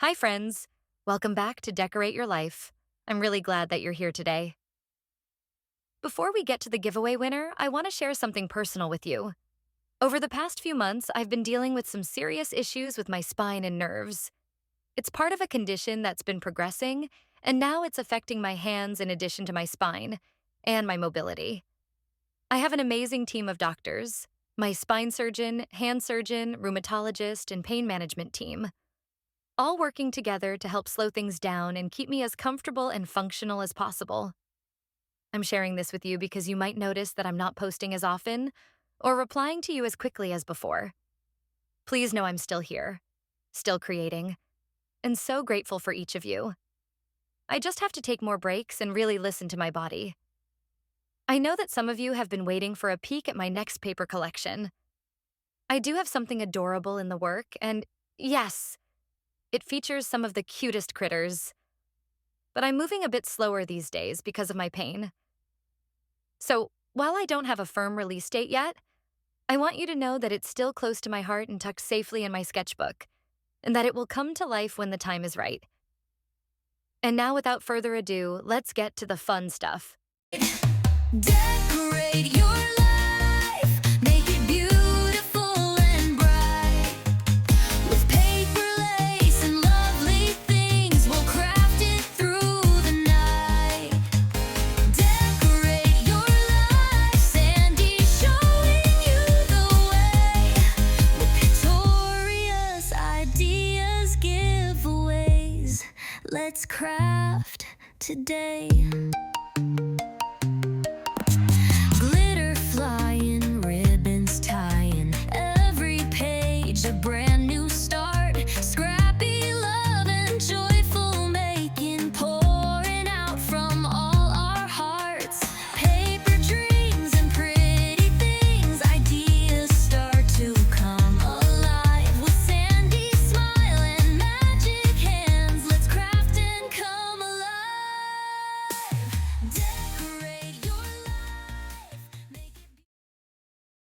Hi, friends. Welcome back to Decorate Your Life. I'm really glad that you're here today. Before we get to the giveaway winner, I want to share something personal with you. Over the past few months, I've been dealing with some serious issues with my spine and nerves. It's part of a condition that's been progressing, and now it's affecting my hands in addition to my spine and my mobility. I have an amazing team of doctors, my spine surgeon, hand surgeon, rheumatologist, and pain management team, all working together to help slow things down and keep me as comfortable and functional as possible. I'm sharing this with you because you might notice that I'm not posting as often or replying to you as quickly as before. Please know I'm still here, still creating, and so grateful for each of you. I just have to take more breaks and really listen to my body. I know that some of you have been waiting for a peek at my next paper collection. I do have something adorable in the work, and yes, it features some of the cutest critters. But I'm moving a bit slower these days because of my pain. So, while I don't have a firm release date yet, I want you to know that it's still close to my heart and tucked safely in my sketchbook, and that it will come to life when the time is right. And now, without further ado, let's get to the fun stuff. Decorate your life, make it beautiful and bright. With paper, lace, and lovely things, we'll craft it through the night. Decorate your life, Sandy's showing you the way. With pictorious ideas, giveaways, let's craft today.